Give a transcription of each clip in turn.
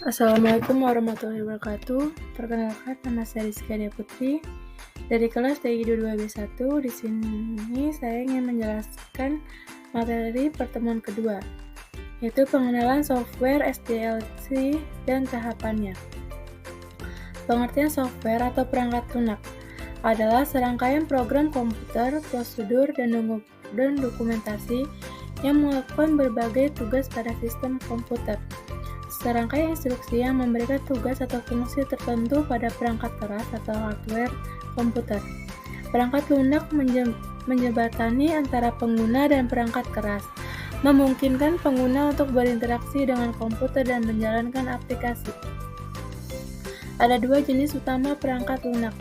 Assalamualaikum warahmatullahi wabarakatuh. Perkenalkan, nama saya Rizky Adia Putri dari kelas TI 22B1. Di sini saya ingin menjelaskan materi pertemuan kedua, yaitu pengenalan software SDLC dan tahapannya. Pengertian software atau perangkat lunak adalah serangkaian program komputer, prosedur, dan dokumentasi yang melakukan berbagai tugas pada sistem komputer. Serangkaian instruksi yang memberikan tugas atau fungsi tertentu pada perangkat keras atau hardware komputer. Perangkat lunak menjembatani antara pengguna dan perangkat keras, memungkinkan pengguna untuk berinteraksi dengan komputer dan menjalankan aplikasi. Ada dua jenis utama perangkat lunak.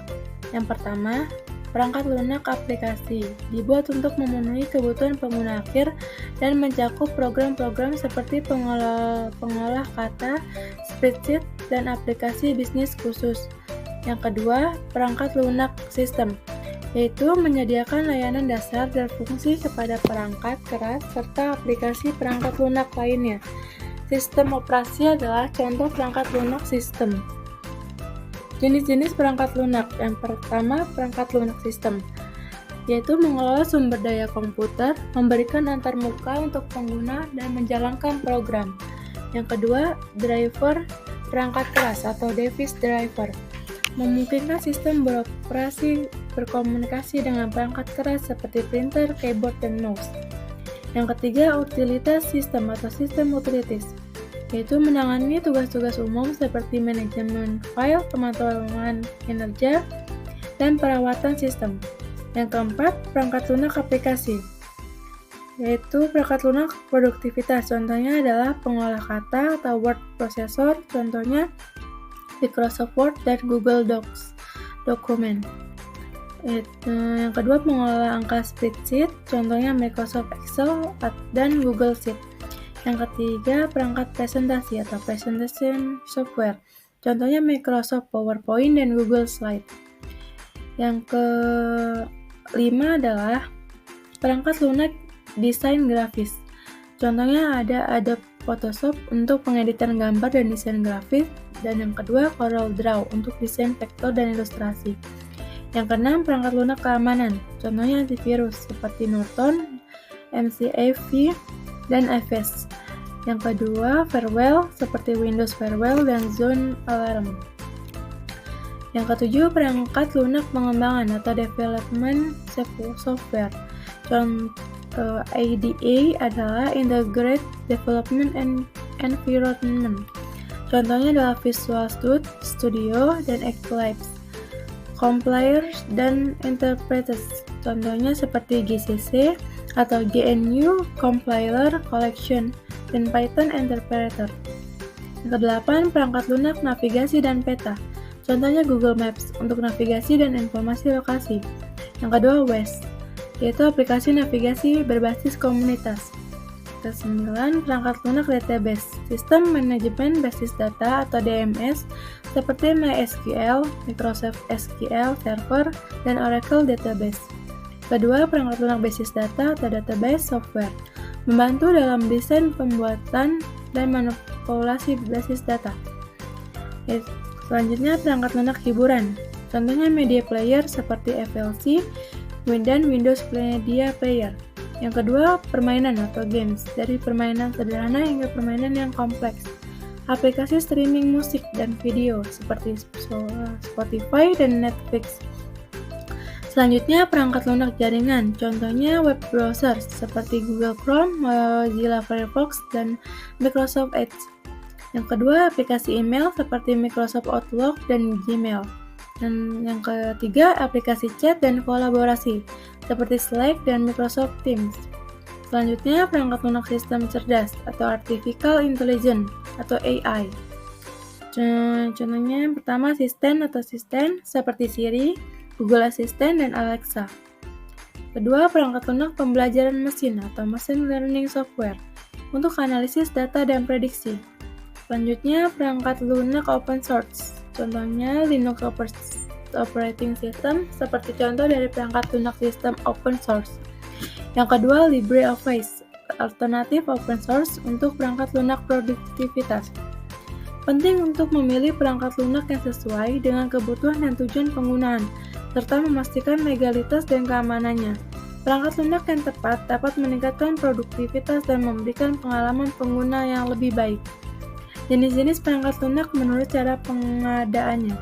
Yang pertama, perangkat lunak aplikasi, dibuat untuk memenuhi kebutuhan pengguna akhir dan mencakup program-program seperti pengolah kata, spreadsheet, dan aplikasi bisnis khusus. Yang kedua, perangkat lunak sistem, yaitu menyediakan layanan dasar dan fungsi kepada perangkat keras serta aplikasi perangkat lunak lainnya. Sistem operasi adalah contoh perangkat lunak sistem. Jenis-jenis perangkat lunak. Yang pertama, perangkat lunak sistem, yaitu mengelola sumber daya komputer, memberikan antarmuka untuk pengguna, dan menjalankan program. Yang kedua, driver perangkat keras atau device driver, memungkinkan sistem beroperasi berkomunikasi dengan perangkat keras seperti printer, keyboard, dan mouse. Yang ketiga, utilitas sistem atau sistem utilities, yaitu menangani tugas-tugas umum seperti manajemen file, pemantauan kinerja, dan perawatan sistem. Yang keempat, perangkat lunak aplikasi, yaitu perangkat lunak produktivitas. Contohnya adalah pengolah kata atau word processor, contohnya Microsoft Word dan Google Docs dokumen. Yang kedua, pengolah angka spreadsheet, contohnya Microsoft Excel dan Google Sheet. Yang ketiga, perangkat presentasi atau presentation software, contohnya Microsoft PowerPoint dan Google Slide. Yang kelima adalah perangkat lunak desain grafis, contohnya ada Adobe Photoshop untuk pengeditan gambar dan desain grafis, dan yang kedua Corel Draw untuk desain vektor dan ilustrasi. Yang keenam, perangkat lunak keamanan, contohnya antivirus seperti Norton, MCAV, dan FS. Yang kedua, firewall seperti Windows Firewall dan Zone Alarm. Yang ketujuh, perangkat lunak pengembangan atau development software. Contoh IDE adalah Integrated Development Environment. Contohnya adalah Visual Studio dan Eclipse. Compilers dan interpreters, contohnya seperti GCC atau GNU Compiler Collection dan Python Interpreter. Yang kedelapan, perangkat lunak navigasi dan peta, contohnya Google Maps untuk navigasi dan informasi lokasi. Yang kedua, WASD, yaitu aplikasi navigasi berbasis komunitas. Kesembilan, perangkat lunak database, sistem manajemen basis data atau DMS seperti MySQL, Microsoft SQL Server, dan Oracle Database. Kedua, perangkat lunak basis data atau database software, membantu dalam desain, pembuatan, dan manipulasi basis data. Selanjutnya, perangkat lunak hiburan, contohnya media player seperti FLC dan Windows Media Player. Yang kedua, permainan atau games, dari permainan sederhana hingga permainan yang kompleks. Aplikasi streaming musik dan video seperti Spotify dan Netflix. Selanjutnya, perangkat lunak jaringan, contohnya web browser seperti Google Chrome, Mozilla Firefox, dan Microsoft Edge. Yang kedua, aplikasi email seperti Microsoft Outlook dan Gmail. Dan yang ketiga, aplikasi chat dan kolaborasi seperti Slack dan Microsoft Teams. Selanjutnya, perangkat lunak sistem cerdas atau Artificial Intelligence atau AI. Contohnya yang pertama, asisten seperti Siri, Google Assistant, dan Alexa. Kedua, perangkat lunak pembelajaran mesin atau machine learning software untuk analisis data dan prediksi. Selanjutnya, perangkat lunak open source, contohnya Linux operating system seperti contoh dari perangkat lunak sistem open source. Yang kedua, LibreOffice, alternatif open source untuk perangkat lunak produktivitas. Penting untuk memilih perangkat lunak yang sesuai dengan kebutuhan dan tujuan penggunaan, serta memastikan legalitas dan keamanannya. Perangkat lunak yang tepat dapat meningkatkan produktivitas dan memberikan pengalaman pengguna yang lebih baik. Jenis-jenis perangkat lunak menurut cara pengadaannya.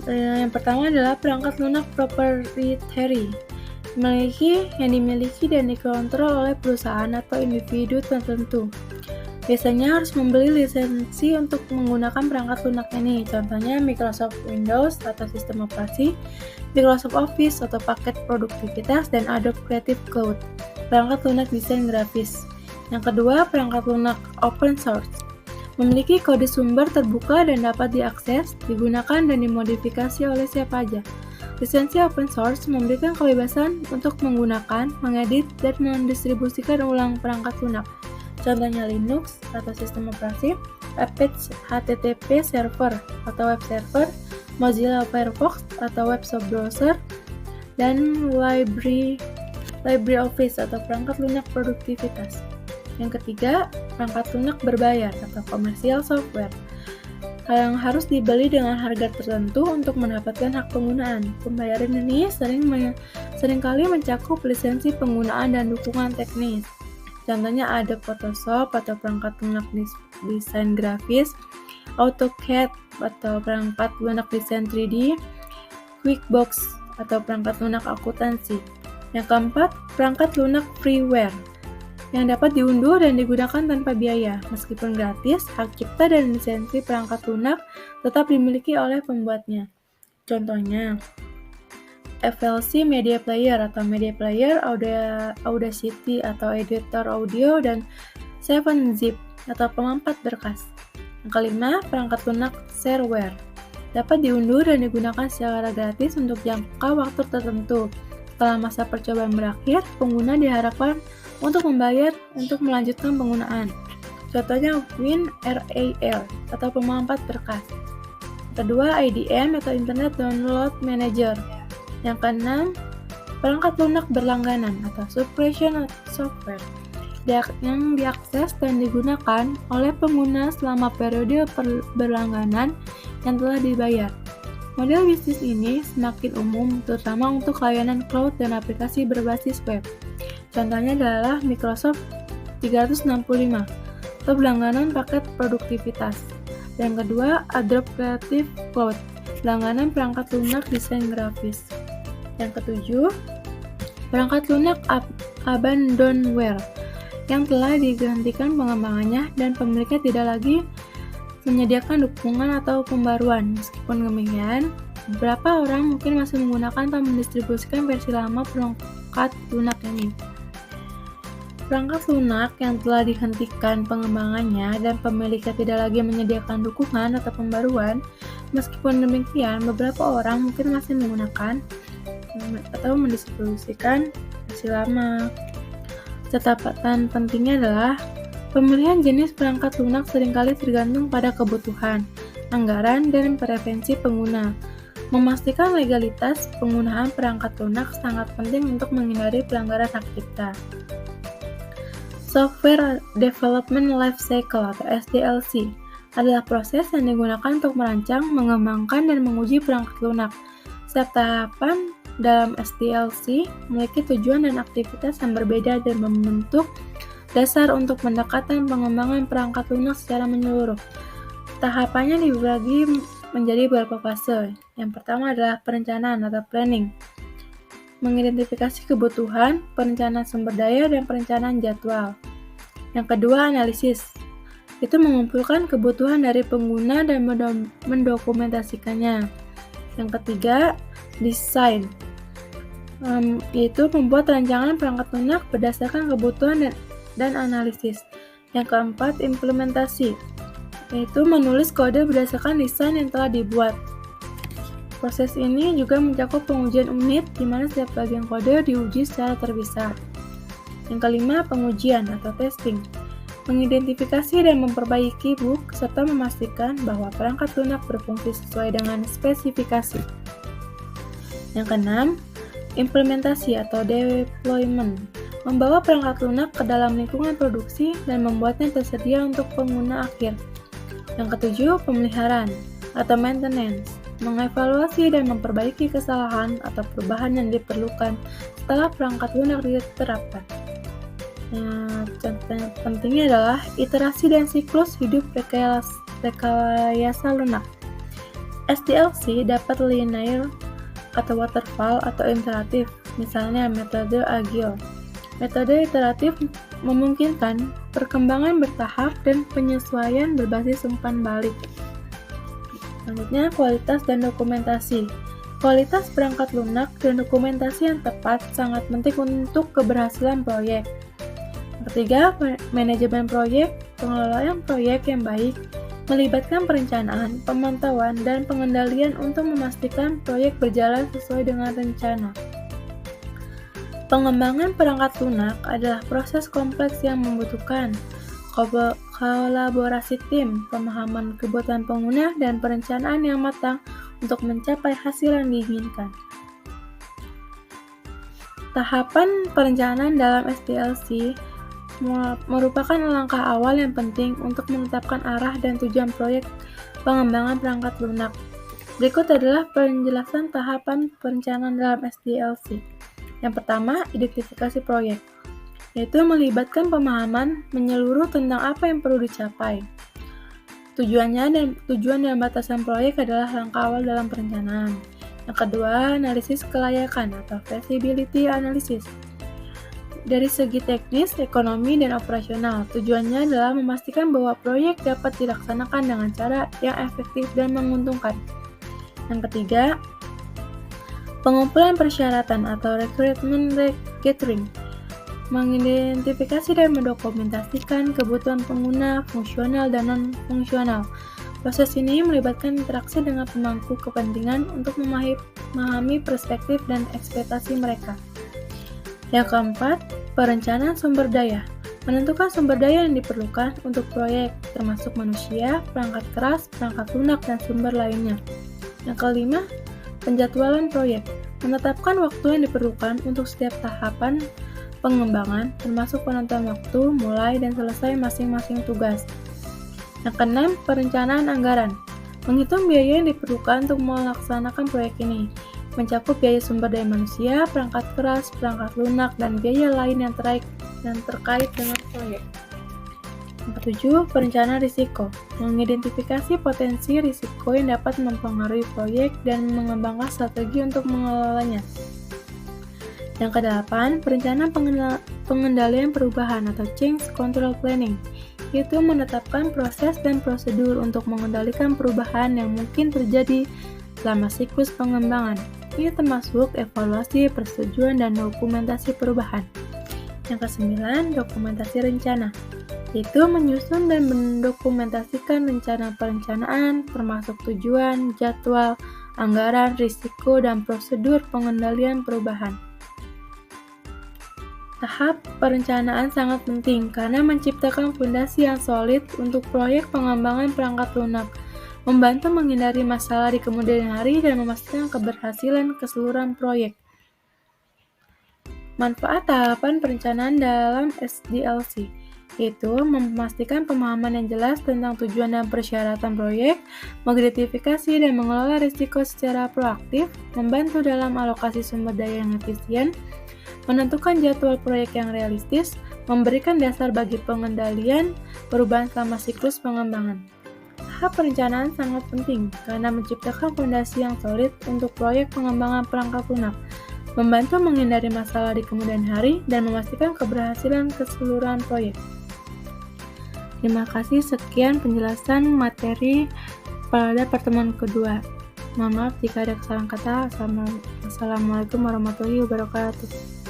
Yang pertama adalah perangkat lunak proprietary, yang dimiliki dan dikontrol oleh perusahaan atau individu tertentu. Biasanya harus membeli lisensi untuk menggunakan perangkat lunak ini, contohnya Microsoft Windows atau sistem operasi, Microsoft Office atau paket produktivitas, dan Adobe Creative Cloud, perangkat lunak desain grafis. Yang kedua, perangkat lunak open source, memiliki kode sumber terbuka dan dapat diakses, digunakan, dan dimodifikasi oleh siapa saja. Lisensi open source memberikan kebebasan untuk menggunakan, mengedit, dan mendistribusikan ulang perangkat lunak. Contohnya Linux atau sistem operasi, Apache HTTP server atau web server, Mozilla Firefox atau web browser, dan LibreOffice atau perangkat lunak produktivitas. Yang ketiga, perangkat lunak berbayar atau commercial software, yang harus dibeli dengan harga tertentu untuk mendapatkan hak penggunaan. Pembayaran ini seringkali mencakup lisensi penggunaan dan dukungan teknis. Contohnya ada Photoshop atau perangkat lunak desain grafis, AutoCAD atau perangkat lunak desain 3D, QuickBooks atau perangkat lunak akuntansi. Yang keempat, perangkat lunak freeware yang dapat diunduh dan digunakan tanpa biaya. Meskipun gratis, hak cipta dan lisensi perangkat lunak tetap dimiliki oleh pembuatnya. Contohnya, FLC Media Player atau Media Player, Audacity atau editor audio, dan 7-Zip atau pengempat berkas. Yang kelima, perangkat lunak shareware. Dapat diunduh dan digunakan secara gratis untuk jangka waktu tertentu. Setelah masa percobaan berakhir, pengguna diharapkan untuk membayar untuk melanjutkan penggunaan. Contohnya WinRAR atau pengempat berkas. Kedua, IDM atau Internet Download Manager. Yang keenam, perangkat lunak berlangganan atau subscription software yang diakses dan digunakan oleh pengguna selama periode berlangganan yang telah dibayar. Model bisnis ini semakin umum terutama untuk layanan cloud dan aplikasi berbasis web. Contohnya adalah Microsoft 365 atau berlangganan paket produktivitas. Yang kedua, Adobe Creative Cloud, langganan perangkat lunak desain grafis. Yang ketujuh, perangkat lunak abandonware yang telah digantikan pengembangannya dan pemiliknya tidak lagi menyediakan dukungan atau pembaruan. Meskipun demikian, beberapa orang mungkin masih menggunakan atau mendistribusikan versi lama perangkat lunak ini. Perangkat lunak yang telah dihentikan pengembangannya dan pemiliknya tidak lagi menyediakan dukungan atau pembaruan, meskipun demikian, beberapa orang mungkin masih menggunakan atau mendistribusikan versi lama. Catatan pentingnya adalah pemilihan jenis perangkat lunak seringkali tergantung pada kebutuhan, anggaran, dan preferensi pengguna. Memastikan legalitas penggunaan perangkat lunak sangat penting untuk menghindari pelanggaran hak cipta. Software Development Life Cycle atau SDLC adalah proses yang digunakan untuk merancang, mengembangkan, dan menguji perangkat lunak. Setiap tahapan dalam SDLC memiliki tujuan dan aktivitas yang berbeda dan membentuk dasar untuk pendekatan pengembangan perangkat lunak secara menyeluruh. Tahapannya dibagi menjadi beberapa fase. Yang pertama adalah perencanaan atau planning, mengidentifikasi kebutuhan, perencanaan sumber daya, dan perencanaan jadwal. Yang kedua, analisis. Itu mengumpulkan kebutuhan dari pengguna dan mendokumentasikannya. Yang ketiga, desain, yaitu membuat rancangan perangkat lunak berdasarkan kebutuhan dan analisis. Yang keempat, implementasi, yaitu menulis kode berdasarkan desain yang telah dibuat. Proses ini juga mencakup pengujian unit, di mana setiap bagian kode diuji secara terpisah. Yang kelima, pengujian atau testing, mengidentifikasi dan memperbaiki bug, serta memastikan bahwa perangkat lunak berfungsi sesuai dengan spesifikasi. Yang keenam, implementasi atau deployment, membawa perangkat lunak ke dalam lingkungan produksi dan membuatnya tersedia untuk pengguna akhir. Yang ketujuh, pemeliharaan atau maintenance, mengevaluasi dan memperbaiki kesalahan atau perubahan yang diperlukan setelah perangkat lunak diterapkan. Contoh pentingnya adalah iterasi dan siklus hidup rekayasa lunak. SDLC dapat linear atau waterfall atau iteratif, misalnya metode Agile. Metode iteratif memungkinkan perkembangan bertahap dan penyesuaian berbasis umpan balik. Selanjutnya, kualitas dan dokumentasi. Kualitas perangkat lunak dan dokumentasi yang tepat sangat penting untuk keberhasilan proyek. Yang ketiga, manajemen proyek. Pengelolaan proyek yang baik melibatkan perencanaan, pemantauan, dan pengendalian untuk memastikan proyek berjalan sesuai dengan rencana. Pengembangan perangkat lunak adalah proses kompleks yang membutuhkan kolaborasi tim, pemahaman kebutuhan pengguna, dan perencanaan yang matang untuk mencapai hasil yang diinginkan. Tahapan perencanaan dalam SDLC merupakan langkah awal yang penting untuk menetapkan arah dan tujuan proyek pengembangan perangkat lunak. Berikut adalah penjelasan tahapan perencanaan dalam SDLC. Yang pertama, identifikasi proyek, yaitu melibatkan pemahaman menyeluruh tentang apa yang perlu dicapai. Tujuan dan batasan proyek adalah langkah awal dalam perencanaan. Yang kedua, analisis kelayakan atau feasibility analysis. Dari segi teknis, ekonomi, dan operasional, tujuannya adalah memastikan bahwa proyek dapat dilaksanakan dengan cara yang efektif dan menguntungkan. Yang ketiga, pengumpulan persyaratan atau requirement gathering, mengidentifikasi dan mendokumentasikan kebutuhan pengguna fungsional dan non-fungsional. Proses ini melibatkan interaksi dengan pemangku kepentingan untuk memahami perspektif dan ekspektasi mereka. Yang keempat, perencanaan sumber daya. Menentukan sumber daya yang diperlukan untuk proyek, termasuk manusia, perangkat keras, perangkat lunak, dan sumber lainnya. Yang kelima, penjadwalan proyek. Menetapkan waktu yang diperlukan untuk setiap tahapan pengembangan, termasuk penentuan waktu, mulai, dan selesai masing-masing tugas. Yang keenam, perencanaan anggaran. Menghitung biaya yang diperlukan untuk melaksanakan proyek ini, mencakup biaya sumber daya manusia, perangkat keras, perangkat lunak, dan biaya lain yang terkait dengan proyek. Yang ketujuh, perencanaan risiko. Mengidentifikasi potensi risiko yang dapat mempengaruhi proyek dan mengembangkan strategi untuk mengelolanya. Yang kedelapan, perencanaan pengendalian perubahan atau change control planning, yaitu menetapkan proses dan prosedur untuk mengendalikan perubahan yang mungkin terjadi selama siklus pengembangan. Ini termasuk evaluasi, persetujuan, dan dokumentasi perubahan. Yang kesembilan, dokumentasi rencana, yaitu menyusun dan mendokumentasikan rencana perencanaan, termasuk tujuan, jadwal, anggaran, risiko, dan prosedur pengendalian perubahan. Tahap perencanaan sangat penting karena menciptakan fondasi yang solid untuk proyek pengembangan perangkat lunak, membantu menghindari masalah di kemudian hari, dan memastikan keberhasilan keseluruhan proyek. Manfaat tahapan perencanaan dalam SDLC, yaitu memastikan pemahaman yang jelas tentang tujuan dan persyaratan proyek, mengidentifikasi dan mengelola risiko secara proaktif, membantu dalam alokasi sumber daya yang efisien, menentukan jadwal proyek yang realistis, memberikan dasar bagi pengendalian perubahan selama siklus pengembangan. Tahap perencanaan sangat penting karena menciptakan fondasi yang solid untuk proyek pengembangan perangkat lunak, membantu menghindari masalah di kemudian hari, dan memastikan keberhasilan keseluruhan proyek. Terima kasih, sekian penjelasan materi pada pertemuan kedua. Mohon maaf jika ada kesalahan kata. Assalamualaikum warahmatullahi wabarakatuh.